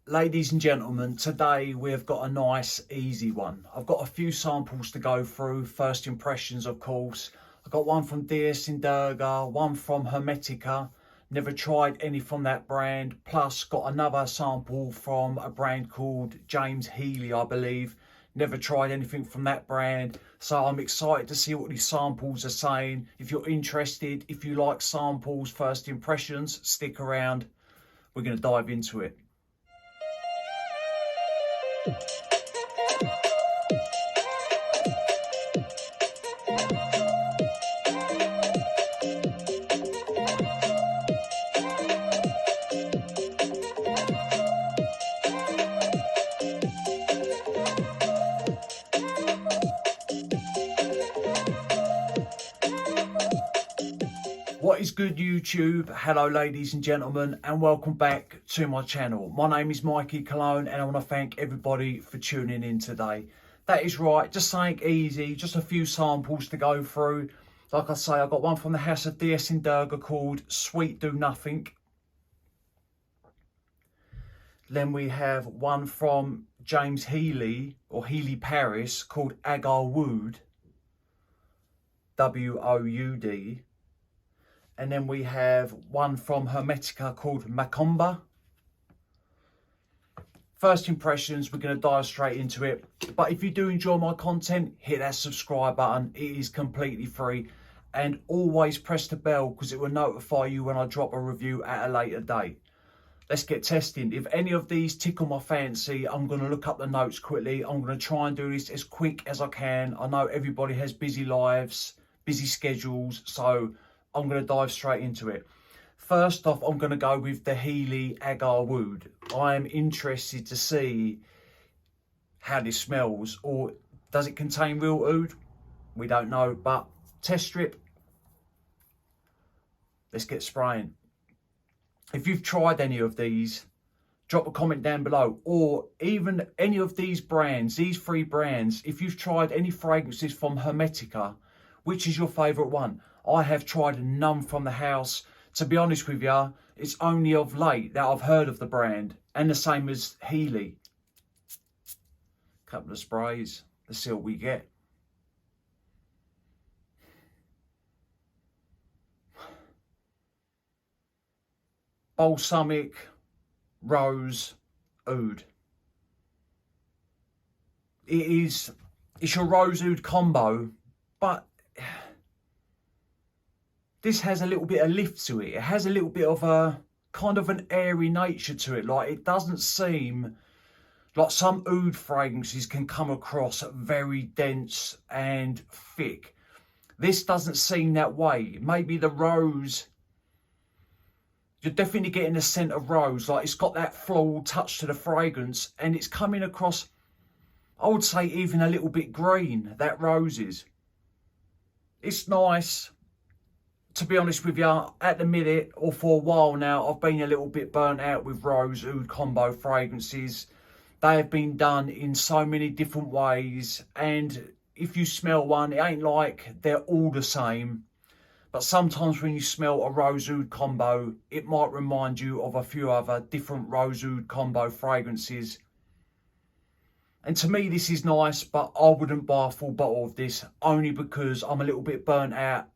Ladies and gentlemen, today we've got a nice easy one. I've got a few samples to go through, first impressions of course. I've got one from DS Indurga, one from Hermetica, never tried any from that brand, plus got another sample from a brand called James Healy, I believe. Never tried anything from that brand, so I'm excited to see what these samples are saying. If you're interested, if you like samples, first impressions, stick around. We're going to dive into it. What is good, YouTube? Hello ladies and gentlemen, and welcome back to my channel. My name is Mikey Cologne and I want to thank everybody for tuning in today. That is right, just something easy, just a few samples to go through. Like I say, I've got one from the house of DS Indurga called Sweet Do Nothing. Then we have one from James Healy, or Healy Paris, called Agar Wood, W-O-U-D. And then we have one from Hermetica called Macomba. First impressions, we're going to dive straight into it. But if you do enjoy my content, hit that subscribe button. It is completely free. And always press the bell because it will notify you when I drop a review at a later date. Let's get testing. If any of these tickle my fancy, I'm going to look up the notes quickly. I'm going to try and do this as quick as I can. I know everybody has busy lives, busy schedules, so I'm going to dive straight into it. First off, I'm going to go with the Healy Agar Wood. I'm interested to see how this smells, or does it contain real oud? We don't know, but test strip. Let's get spraying. If you've tried any of these, drop a comment down below, or even any of these brands, these three brands, if you've tried any fragrances from Hermetica, which is your favourite one? I have tried none from the house. To be honest with you, it's only of late that I've heard of the brand, and the same as Healy. Couple of sprays, let's see what we get. Balsamic, rose, oud. It's your rose oud combo, but this has a little bit of lift to it. It has a little bit of a kind of an airy nature to it. Like, it doesn't seem like some oud fragrances can come across very dense and thick. This doesn't seem that way. Maybe the rose, you're definitely getting the scent of rose. Like, it's got that floral touch to the fragrance, and it's coming across, I would say, even a little bit green, that roses. It's nice. To be honest with you, at the minute, or for a while now, I've been a little bit burnt out with rose oud combo fragrances. They have been done in so many different ways, and if you smell one, it ain't like they're all the same. But sometimes when you smell a rose oud combo, it might remind you of a few other different rose oud combo fragrances. And to me, this is nice, but I wouldn't buy a full bottle of this, only because I'm a little bit burnt out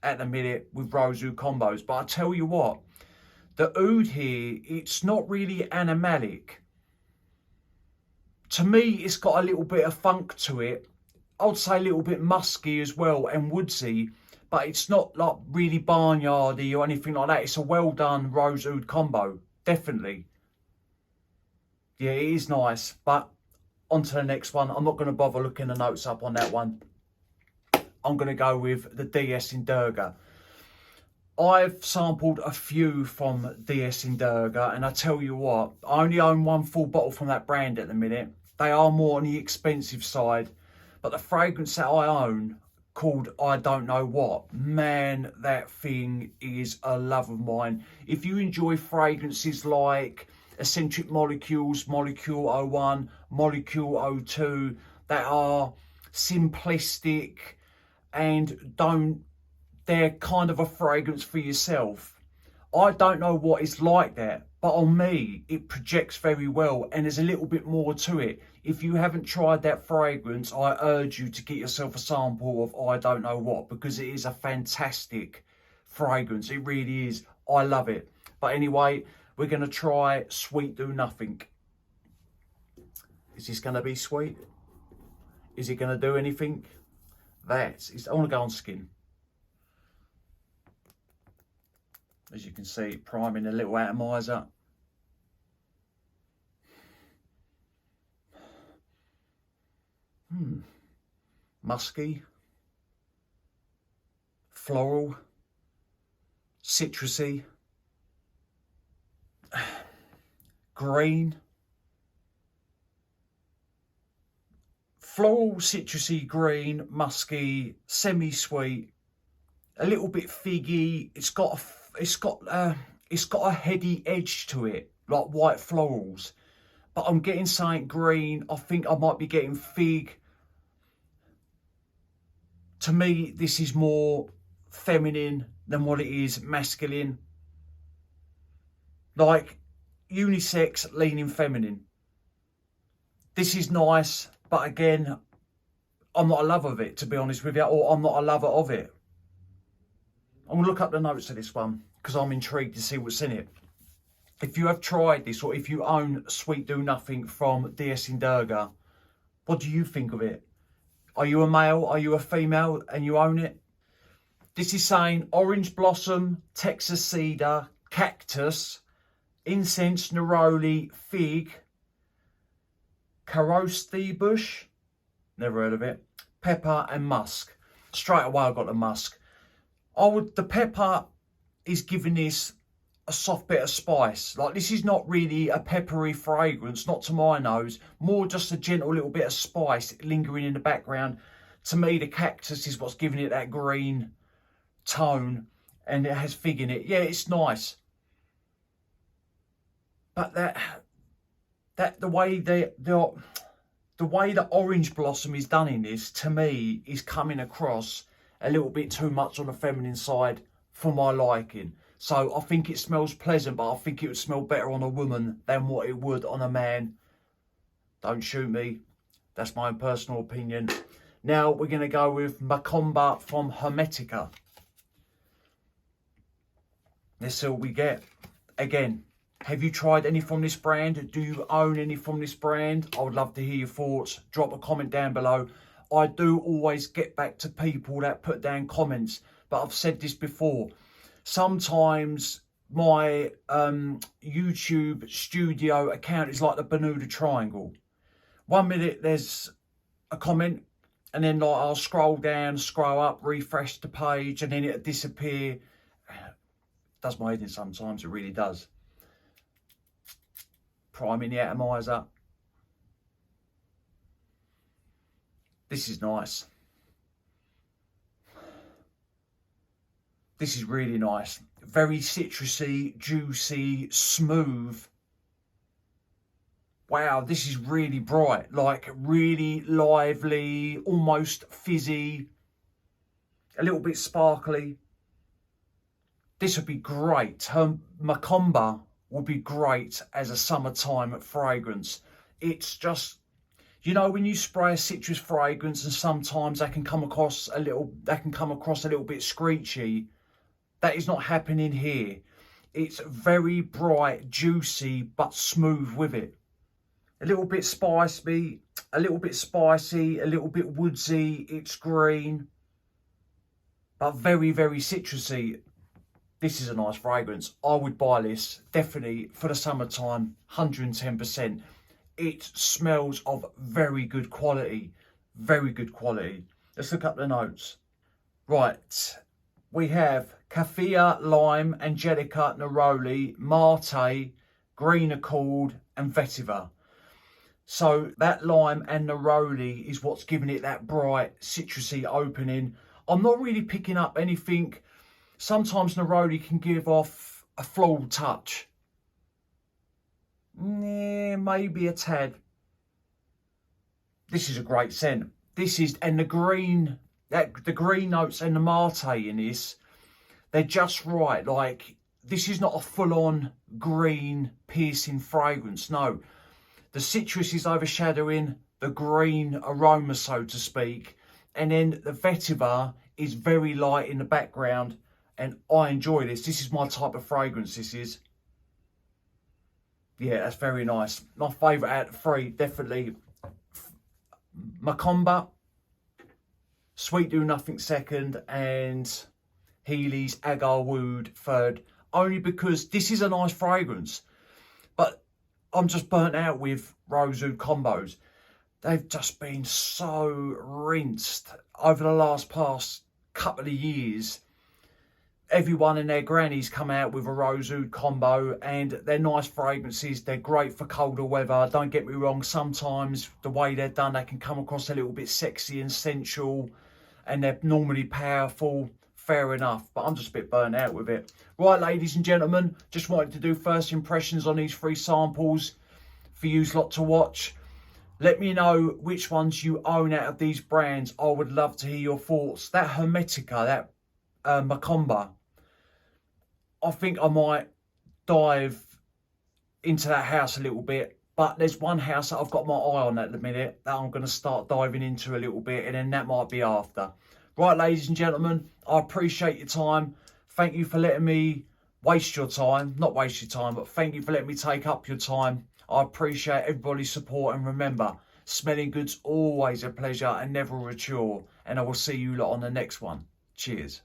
at the minute with rose oud combos. But I tell you what, the oud here, it's not really animalic. To me, it's got a little bit of funk to it. I would say a little bit musky as well, and woodsy, but it's not like really barnyardy or anything like that. It's a well done rose oud combo, definitely. Yeah, it is nice, but on to the next one. I'm not going to bother looking the notes up on that one. I'm going to go with the DS Indurga. I've sampled a few from DS Indurga, and I tell you what, I only own one full bottle from that brand at the minute. They are more on the expensive side, but the fragrance that I own, called I Don't Know What, man, that thing is a love of mine. If you enjoy fragrances like Eccentric Molecules, Molecule 01, Molecule 02, that are simplistic and they're kind of a fragrance for yourself. I Don't Know What is like that. but on me, it projects very well, and there's a little bit more to it. If you haven't tried that fragrance, I urge you to get yourself a sample of I don't know what, because it is a fantastic fragrance. It really is. I love it. But anyway, we're going to try Sweet Do Nothing. Is this going to be sweet? Is it going to do anything? I want to go on skin. As you can see, priming a little atomizer. Musky, floral, citrusy, green, floral, citrusy, green, musky, semi-sweet, a little bit figgy. It's got a heady edge to it, like white florals. But I'm getting something green. I think I might be getting fig. To me, this is more feminine than what it is masculine. Like unisex, leaning feminine. This is nice, but again, I'm not a lover of it, to be honest with you, or I'm not a lover of it. I'm going to look up the notes of this one because I'm intrigued to see what's in it. If you have tried this, or if you own Sweet Do Nothing from DS Indurga, what do you think of it? Are you a male? Are you a female and you own it? This is saying orange blossom, Texas cedar, cactus, incense, neroli, fig, caroste bush, never heard of it, pepper and musk. Straight away I got the musk. The pepper is giving this a soft bit of spice. Like, this is not really a peppery fragrance, not to my nose, more just a gentle little bit of spice lingering in the background. To me, the cactus is what's giving it that green tone, and it has fig in it. Yeah, it's nice. But the way the orange blossom is done in this, to me, is coming across a little bit too much on the feminine side for my liking. So I think it smells pleasant, but I think it would smell better on a woman than what it would on a man. Don't shoot me. That's my own personal opinion. Now we're going to go with Macomba from Hermetica. Let's see what we get. Again, have you tried any from this brand? Do you own any from this brand? I would love to hear your thoughts. Drop a comment down below. I do always get back to people that put down comments, but I've said this before. Sometimes my YouTube studio account is like the Bermuda Triangle. 1 minute there's a comment, and then like I'll scroll down, scroll up, refresh the page, and then it'll disappear. It does my head in sometimes, it really does. Priming the atomizer. This is nice. This is really nice. Very citrusy, juicy, smooth. Wow, this is really bright. Like, really lively, almost fizzy. A little bit sparkly. This would be great. Her Macomba would be great as a summertime fragrance. It's just, you know, when you spray a citrus fragrance and sometimes that can come across a little bit screechy. That is not happening here. It's very bright, juicy, but smooth with it. A little bit spicy, a little bit woodsy. It's green, but very, very citrusy. This is a nice fragrance. I would buy this, definitely, for the summertime, 110%. It smells of very good quality. Very good quality. Let's look up the notes. Right. We have Kaffir, Lime, Angelica, Neroli, Mate, Green Accord and Vetiver. So that lime and neroli is what's giving it that bright, citrusy opening. I'm not really picking up anything. Sometimes neroli can give off a floral touch. Yeah, maybe a tad. This is a great scent. This is, and the green notes and the mate in this, they're just right. Like, this is not a full-on green piercing fragrance. No, the citrus is overshadowing the green aroma, so to speak, and then the vetiver is very light in the background, and I enjoy this. This is my type of fragrance, this is. Yeah, that's very nice. My favourite out of the three, definitely Macomba, Sweet Do Nothing second, and Healy's Agar Wood third. Only because this is a nice fragrance, but I'm just burnt out with Rose Oud combos. They've just been so rinsed over the past couple of years. Everyone and their grannies come out with a Rose Oud combo, and they're nice fragrances. They're great for colder weather. Don't get me wrong, sometimes the way they're done, they can come across a little bit sexy and sensual, and they're normally powerful. Fair enough, but I'm just a bit burnt out with it. Right, ladies and gentlemen, just wanted to do first impressions on these 3 samples for you lot to watch. Let me know which ones you own out of these brands. I would love to hear your thoughts. That Hermetica, that Macomba, I think I might dive into that house a little bit. But there's one house that I've got my eye on at the minute that I'm going to start diving into a little bit, and then that might be after. Right, ladies and gentlemen, I appreciate your time. Thank you for letting me waste your time. Not waste your time, but thank you for letting me take up your time. I appreciate everybody's support. And remember, smelling good's always a pleasure and never a chore. And I will see you lot on the next one. Cheers.